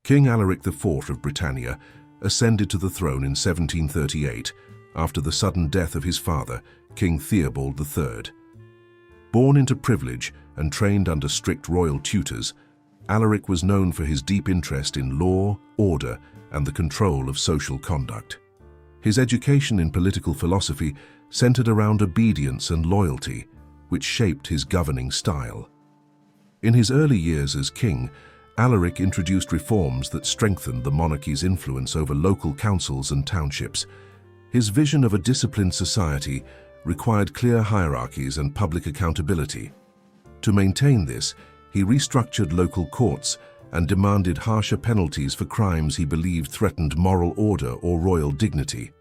King Alaric IV of Britannia ascended to the throne in 1738 after the sudden death of his father, King Theobald III. Born into privilege and trained under strict royal tutors, Alaric was known for his deep interest in law, order, and the control of social conduct. His education in political philosophy centered around obedience and loyalty, which shaped his governing style. In his early years as king, Alaric introduced reforms that strengthened the monarchy's influence over local councils and townships. His vision of a disciplined society required clear hierarchies and public accountability. To maintain this, he restructured local courts and demanded harsher penalties for crimes he believed threatened moral order or royal dignity.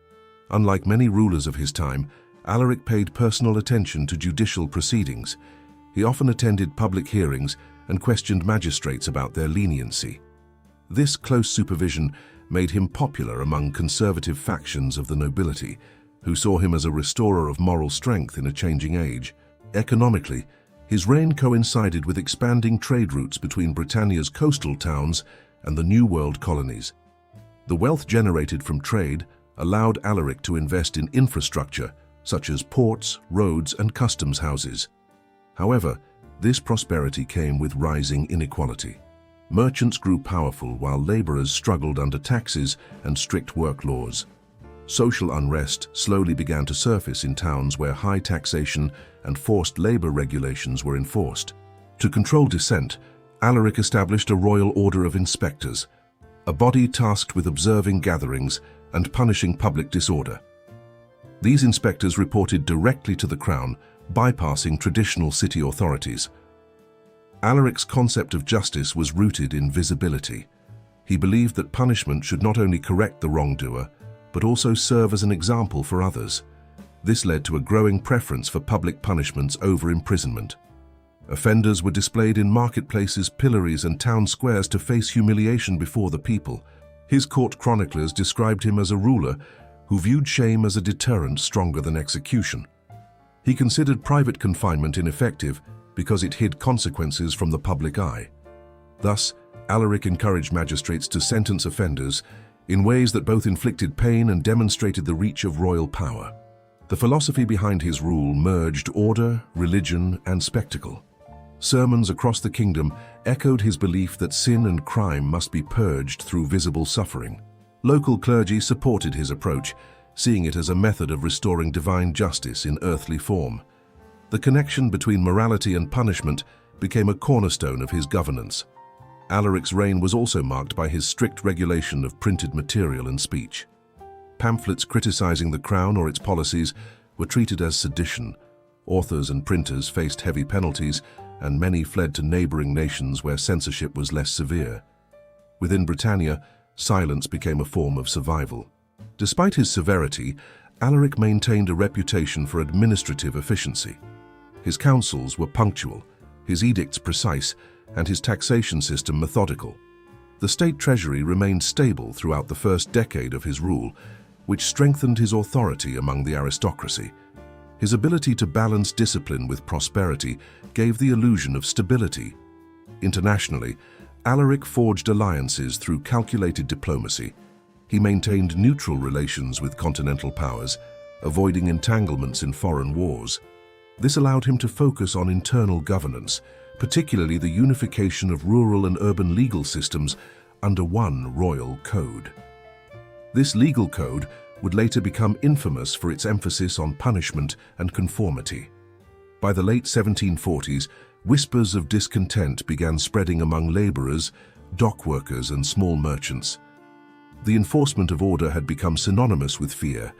Unlike many rulers of his time, Alaric paid personal attention to judicial proceedings. He often attended public hearings and questioned magistrates about their leniency. This close supervision made him popular among conservative factions of the nobility, who saw him as a restorer of moral strength in a changing age. Economically, his reign coincided with expanding trade routes between Britannia's coastal towns and the New World colonies. The wealth generated from trade allowed Alaric to invest in infrastructure, such as ports, roads, and customs houses. However, this prosperity came with rising inequality. Merchants grew powerful while laborers struggled under taxes and strict work laws. Social unrest slowly began to surface in towns where high taxation and forced labor regulations were enforced. To control dissent, Alaric established a royal order of inspectors, a body tasked with observing gatherings and punishing public disorder. These inspectors reported directly to the crown, bypassing traditional city authorities. Alaric's concept of justice was rooted in visibility. He believed that punishment should not only correct the wrongdoer, but also serve as an example for others. This led to a growing preference for public punishments over imprisonment. Offenders were displayed in marketplaces, pillories, and town squares to face humiliation before the people. His court chroniclers described him as a ruler who viewed shame as a deterrent stronger than execution. He considered private confinement ineffective because it hid consequences from the public eye. Thus, Alaric encouraged magistrates to sentence offenders in ways that both inflicted pain and demonstrated the reach of royal power. The philosophy behind his rule merged order, religion, and spectacle. Sermons across the kingdom echoed his belief that sin and crime must be purged through visible suffering. Local clergy supported his approach, seeing it as a method of restoring divine justice in earthly form. The connection between morality and punishment became a cornerstone of his governance. Alaric's reign was also marked by his strict regulation of printed material and speech. Pamphlets criticizing the crown or its policies were treated as sedition. Authors and printers faced heavy penalties, and many fled to neighboring nations where censorship was less severe. Within Britannia, silence became a form of survival. Despite his severity, Alaric maintained a reputation for administrative efficiency. His councils were punctual, his edicts precise, and his taxation system methodical. The state treasury remained stable throughout the first decade of his rule, which strengthened his authority among the aristocracy. His ability to balance discipline with prosperity gave the illusion of stability. Internationally, Alaric forged alliances through calculated diplomacy. He maintained neutral relations with continental powers, avoiding entanglements in foreign wars. This allowed him to focus on internal governance, particularly the unification of rural and urban legal systems under one royal code. This legal code would later become infamous for its emphasis on punishment and conformity. By the late 1740s, whispers of discontent began spreading among laborers, dock workers, and small merchants. The enforcement of order had become synonymous with fear.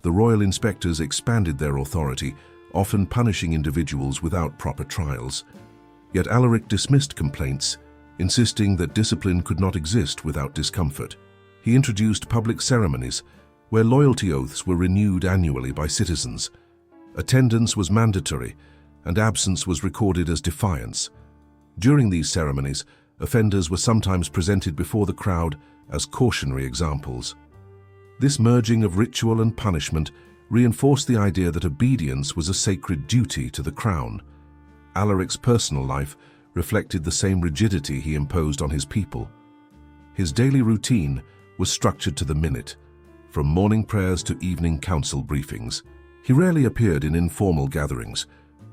The royal inspectors expanded their authority, often punishing individuals without proper trials. Yet Alaric dismissed complaints, insisting that discipline could not exist without discomfort. He introduced public ceremonies, where loyalty oaths were renewed annually by citizens. Attendance was mandatory, and absence was recorded as defiance. During these ceremonies, offenders were sometimes presented before the crowd as cautionary examples. This merging of ritual and punishment reinforced the idea that obedience was a sacred duty to the crown. Alaric's personal life reflected the same rigidity he imposed on his people. His daily routine was structured to the minute, from morning prayers to evening council briefings. He rarely appeared in informal gatherings,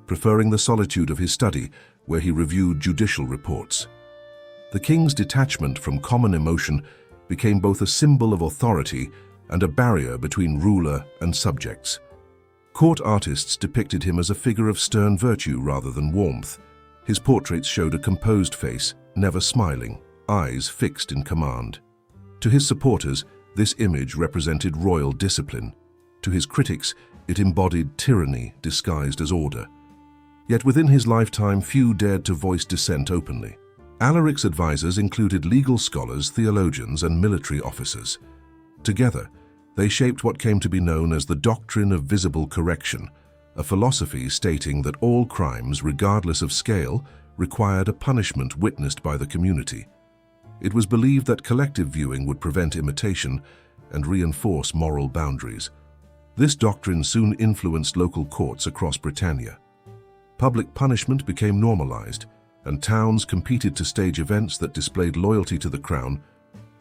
preferring the solitude of his study where he reviewed judicial reports. The king's detachment from common emotion became both a symbol of authority and a barrier between ruler and subjects. Court artists depicted him as a figure of stern virtue rather than warmth. His portraits showed a composed face, never smiling, eyes fixed in command. To his supporters, this image represented royal discipline. To his critics, it embodied tyranny disguised as order. Yet within his lifetime, few dared to voice dissent openly. Alaric's advisors included legal scholars, theologians, and military officers. Together, they shaped what came to be known as the doctrine of visible correction, a philosophy stating that all crimes, regardless of scale, required a punishment witnessed by the community. It was believed that collective viewing would prevent imitation and reinforce moral boundaries. This doctrine soon influenced local courts across Britannia. Public punishment became normalized, and towns competed to stage events that displayed loyalty to the crown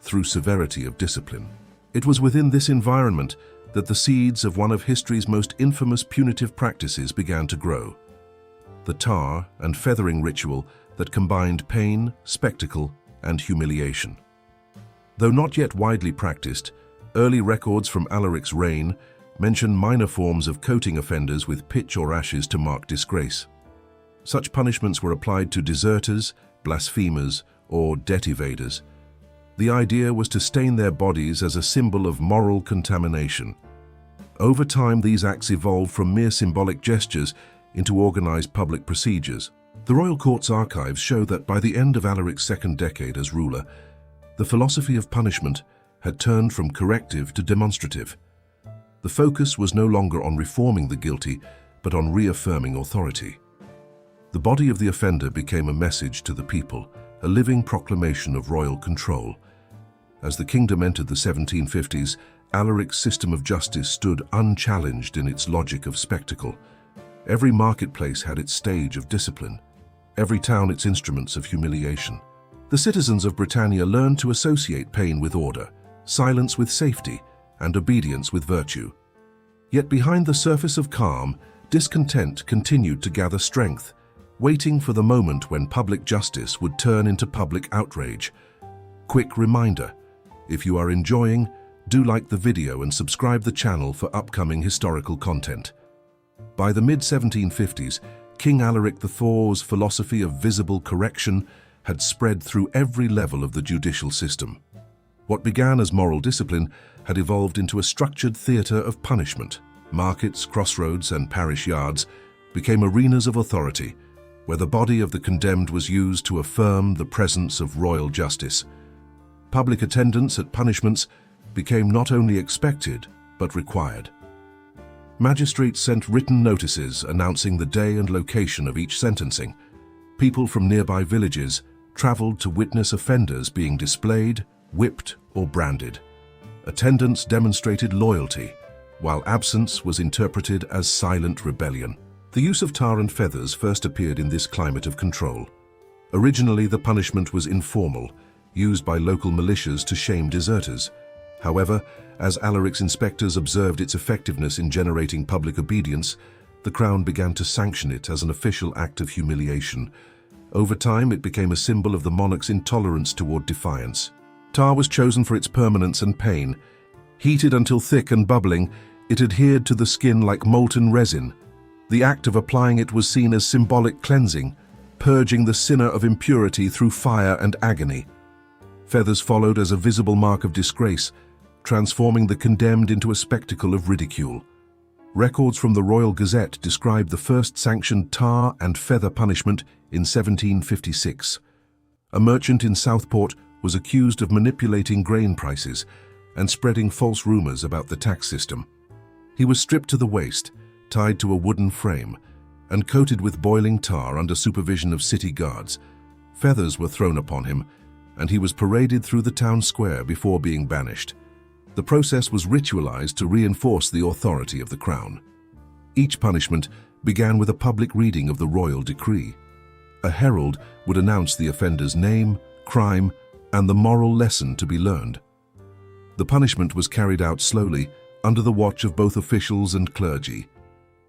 through severity of discipline. It was within this environment that the seeds of one of history's most infamous punitive practices began to grow: the tar and feathering ritual that combined pain, spectacle, and humiliation. Though not yet widely practiced, early records from Alaric's reign mention minor forms of coating offenders with pitch or ashes to mark disgrace. Such punishments were applied to deserters, blasphemers, or debt evaders. The idea was to stain their bodies as a symbol of moral contamination. Over time, these acts evolved from mere symbolic gestures into organized public procedures. The royal court's archives show that by the end of Alaric's second decade as ruler, the philosophy of punishment had turned from corrective to demonstrative. The focus was no longer on reforming the guilty, but on reaffirming authority. The body of the offender became a message to the people, a living proclamation of royal control. As the kingdom entered the 1750s, Alaric's system of justice stood unchallenged in its logic of spectacle. Every marketplace had its stage of discipline, every town its instruments of humiliation. The citizens of Britannia learned to associate pain with order, silence with safety, and obedience with virtue. Yet behind the surface of calm, discontent continued to gather strength, waiting for the moment when public justice would turn into public outrage. Quick reminder: if you are enjoying, do like the video and subscribe the channel for upcoming historical content. By the mid-1750s, King Alaric IV's philosophy of visible correction had spread through every level of the judicial system. What began as moral discipline had evolved into a structured theatre of punishment. Markets, crossroads, and parish yards became arenas of authority, where the body of the condemned was used to affirm the presence of royal justice. Public attendance at punishments became not only expected, but required. Magistrates sent written notices announcing the day and location of each sentencing. People from nearby villages traveled to witness offenders being displayed, whipped, or branded. Attendance demonstrated loyalty, while absence was interpreted as silent rebellion. The use of tar and feathers first appeared in this climate of control. Originally, the punishment was informal, used by local militias to shame deserters. However, as Alaric's inspectors observed its effectiveness in generating public obedience, the crown began to sanction it as an official act of humiliation. Over time, it became a symbol of the monarch's intolerance toward defiance. Tar was chosen for its permanence and pain. Heated until thick and bubbling, it adhered to the skin like molten resin. The act of applying it was seen as symbolic cleansing, purging the sinner of impurity through fire and agony. Feathers followed as a visible mark of disgrace, transforming the condemned into a spectacle of ridicule. Records from the Royal Gazette describe the first sanctioned tar and feather punishment in 1756. A merchant in Southport was accused of manipulating grain prices and spreading false rumors about the tax system. He was stripped to the waist, tied to a wooden frame, and coated with boiling tar under supervision of city guards. Feathers were thrown upon him, and he was paraded through the town square before being banished. The process was ritualized to reinforce the authority of the crown. Each punishment began with a public reading of the royal decree. A herald would announce the offender's name, crime, and the moral lesson to be learned. The punishment was carried out slowly, under the watch of both officials and clergy.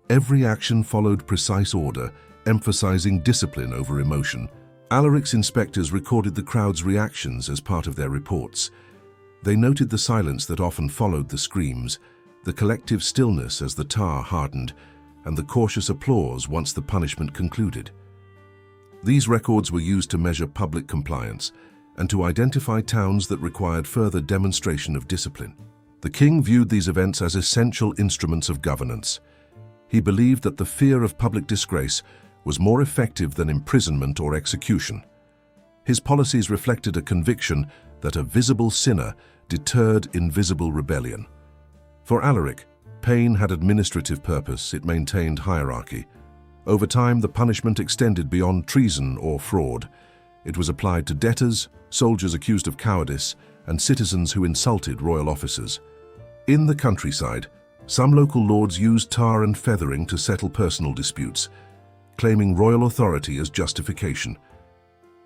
Every action followed precise order, emphasizing discipline over emotion. Alaric's inspectors recorded the crowd's reactions as part of their reports. They noted the silence that often followed the screams, the collective stillness as the tar hardened, and the cautious applause once the punishment concluded. These records were used to measure public compliance and to identify towns that required further demonstration of discipline. The king viewed these events as essential instruments of governance. He believed that the fear of public disgrace was more effective than imprisonment or execution. His policies reflected a conviction that a visible sinner deterred invisible rebellion. For Alaric, pain had administrative purpose, it maintained hierarchy. Over time, the punishment extended beyond treason or fraud. It was applied to debtors, soldiers accused of cowardice, and citizens who insulted royal officers. In the countryside, some local lords used tar and feathering to settle personal disputes, claiming royal authority as justification.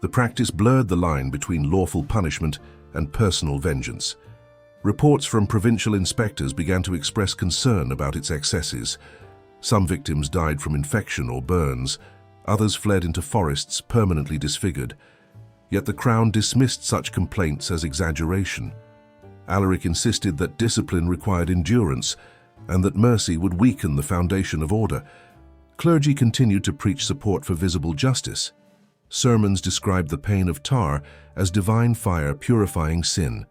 The practice blurred the line between lawful punishment and personal vengeance. Reports from provincial inspectors began to express concern about its excesses. Some victims died from infection or burns, others fled into forests permanently disfigured. Yet the crown dismissed such complaints as exaggeration. Alaric insisted that discipline required endurance and that mercy would weaken the foundation of order. Clergy continued to preach support for visible justice. Sermons described the pain of tar as divine fire purifying sin.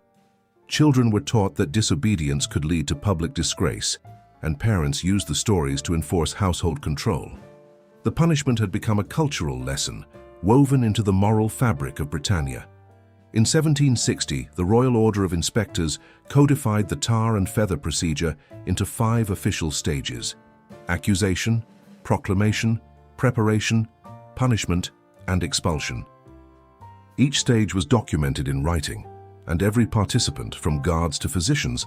Children were taught that disobedience could lead to public disgrace, and parents used the stories to enforce household control. The punishment had become a cultural lesson, woven into the moral fabric of Britannia. In 1760, the Royal Order of Inspectors codified the tar and feather procedure into 5 official stages: accusation, proclamation, preparation, punishment, and expulsion. Each stage was documented in writing, and every participant, from guards to physicians,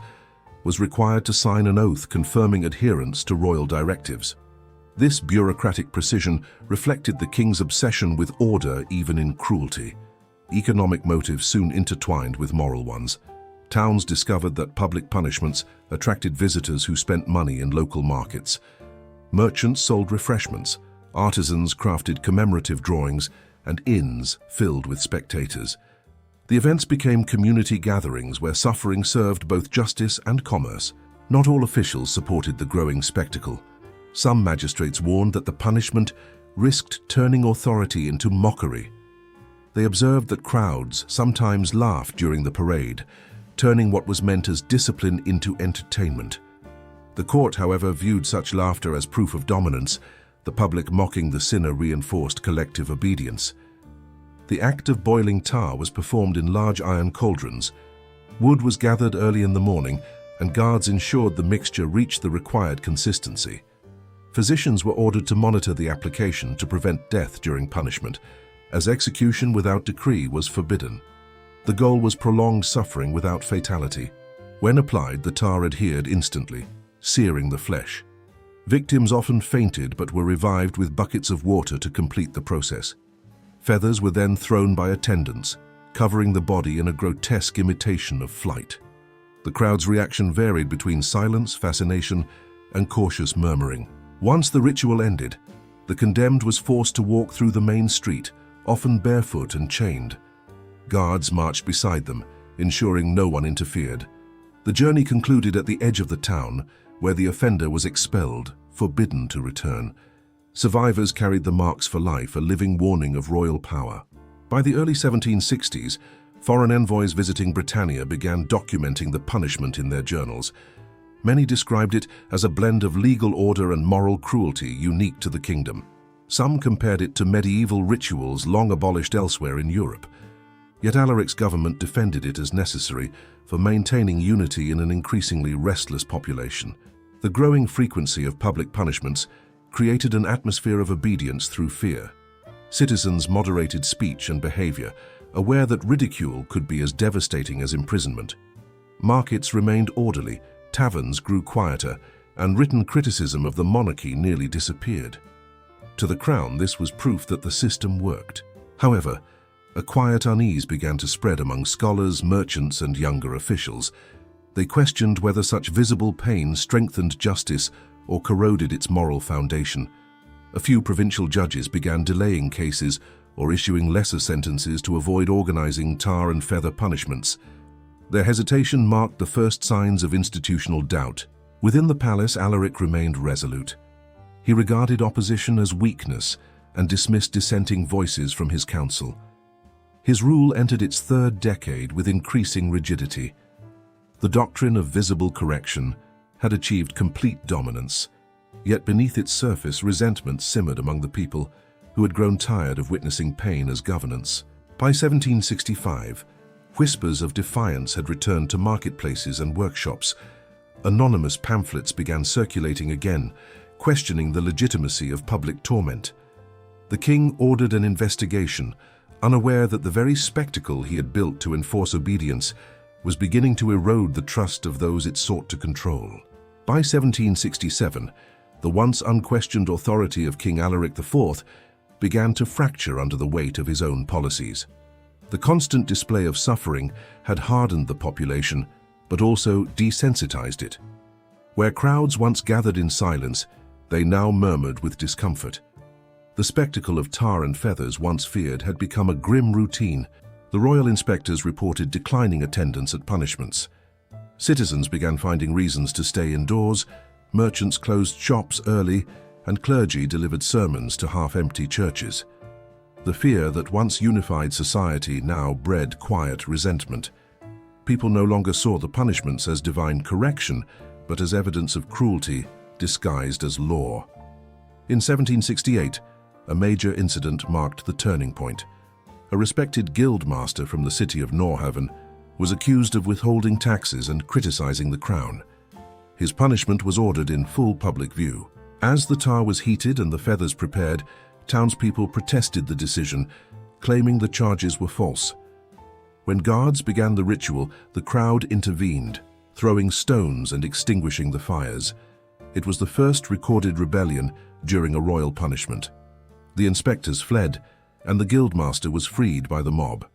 was required to sign an oath confirming adherence to royal directives. This bureaucratic precision reflected the king's obsession with order even in cruelty. Economic motives soon intertwined with moral ones. Towns discovered that public punishments attracted visitors who spent money in local markets. Merchants sold refreshments, artisans crafted commemorative drawings, and inns filled with spectators. The events became community gatherings where suffering served both justice and commerce. Not all officials supported the growing spectacle. Some magistrates warned that the punishment risked turning authority into mockery. They observed that crowds sometimes laughed during the parade, turning what was meant as discipline into entertainment. The court, however, viewed such laughter as proof of dominance. The public mocking the sinner reinforced collective obedience. The act of boiling tar was performed in large iron cauldrons. Wood was gathered early in the morning, and guards ensured the mixture reached the required consistency. Physicians were ordered to monitor the application to prevent death during punishment, as execution without decree was forbidden. The goal was prolonged suffering without fatality. When applied, the tar adhered instantly, searing the flesh. Victims often fainted but were revived with buckets of water to complete the process. Feathers were then thrown by attendants, covering the body in a grotesque imitation of flight. The crowd's reaction varied between silence, fascination, and cautious murmuring. Once the ritual ended, the condemned was forced to walk through the main street, often barefoot and chained. Guards marched beside them, ensuring no one interfered. The journey concluded at the edge of the town, where the offender was expelled, forbidden to return. Survivors carried the marks for life, a living warning of royal power. By the early 1760s, foreign envoys visiting Britannia began documenting the punishment in their journals. Many described it as a blend of legal order and moral cruelty unique to the kingdom. Some compared it to medieval rituals long abolished elsewhere in Europe. Yet Alaric's government defended it as necessary for maintaining unity in an increasingly restless population. The growing frequency of public punishments created an atmosphere of obedience through fear. Citizens moderated speech and behavior, aware that ridicule could be as devastating as imprisonment. Markets remained orderly, taverns grew quieter, and written criticism of the monarchy nearly disappeared. To the crown, this was proof that the system worked. However, A quiet unease began to spread among scholars, merchants, and younger officials. They questioned whether such visible pain strengthened justice or corroded its moral foundation. A few provincial judges began delaying cases or issuing lesser sentences to avoid organizing tar and feather punishments. Their hesitation marked the first signs of institutional doubt. Within the palace, Alaric remained resolute. He regarded opposition as weakness and dismissed dissenting voices from his council. His rule entered its third decade with increasing rigidity. The doctrine of visible correction had achieved complete dominance, yet beneath its surface resentment simmered among the people who had grown tired of witnessing pain as governance. By 1765, whispers of defiance had returned to marketplaces and workshops. Anonymous pamphlets began circulating again, questioning the legitimacy of public torment. The king ordered an investigation, unaware that the very spectacle he had built to enforce obedience was beginning to erode the trust of those it sought to control. By 1767, the once unquestioned authority of King Alaric IV began to fracture under the weight of his own policies. The constant display of suffering had hardened the population, but also desensitized it. Where crowds once gathered in silence, they now murmured with discomfort. The spectacle of tar and feathers once feared had become a grim routine. The royal inspectors reported declining attendance at punishments. Citizens began finding reasons to stay indoors, merchants closed shops early, and clergy delivered sermons to half-empty churches. The fear that once unified society now bred quiet resentment. People no longer saw the punishments as divine correction, but as evidence of cruelty disguised as law. In 1768, a major incident marked the turning point. A respected guildmaster from the city of Norhaven was accused of withholding taxes and criticizing the crown. His punishment was ordered in full public view. As the tar was heated and the feathers prepared, townspeople protested the decision, claiming the charges were false. When guards began the ritual, the crowd intervened, throwing stones and extinguishing the fires. It was the first recorded rebellion during a royal punishment. The inspectors fled, and the guildmaster was freed by the mob.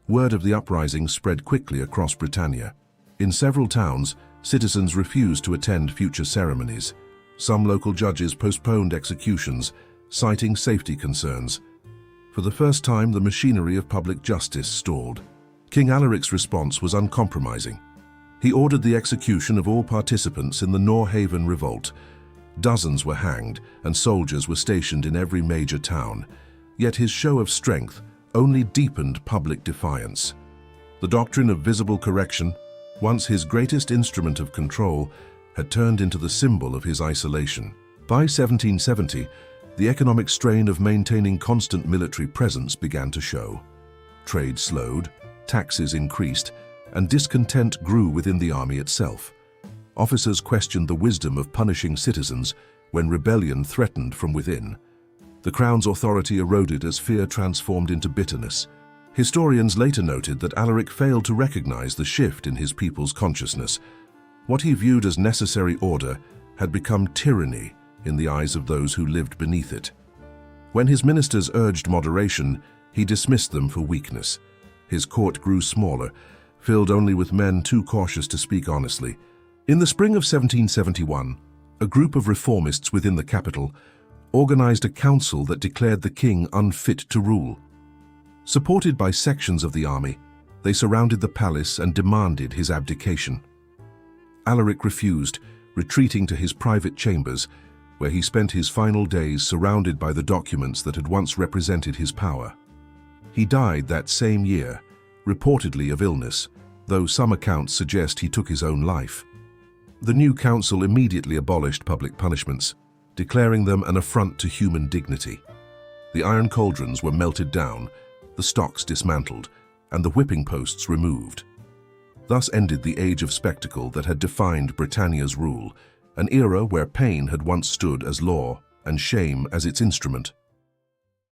Word of the uprising spread quickly across Britannia. In several towns, citizens refused to attend future ceremonies. Some local judges postponed executions, citing safety concerns. For the first time, the machinery of public justice stalled. King Alaric's response was uncompromising. He ordered the execution of all participants in the Norhaven revolt. Dozens were hanged, and soldiers were stationed in every major town. Yet his show of strength only deepened public defiance. The doctrine of visible correction, once his greatest instrument of control, had turned into the symbol of his isolation. By 1770, the economic strain of maintaining constant military presence began to show. Trade slowed, taxes increased, and discontent grew within the army itself. Officers questioned the wisdom of punishing citizens when rebellion threatened from within. The crown's authority eroded as fear transformed into bitterness. Historians later noted that Alaric failed to recognize the shift in his people's consciousness. What he viewed as necessary order had become tyranny in the eyes of those who lived beneath it. When his ministers urged moderation, he dismissed them for weakness. His court grew smaller, filled only with men too cautious to speak honestly. In the spring of 1771, a group of reformists within the capital organized a council that declared the king unfit to rule. Supported by sections of the army, they surrounded the palace and demanded his abdication. Alaric refused, retreating to his private chambers, where he spent his final days surrounded by the documents that had once represented his power. He died that same year, reportedly of illness, though some accounts suggest he took his own life. The new council immediately abolished public punishments, declaring them an affront to human dignity. The iron cauldrons were melted down, the stocks dismantled, and the whipping posts removed. Thus ended the age of spectacle that had defined Britannia's rule, an era where pain had once stood as law and shame as its instrument.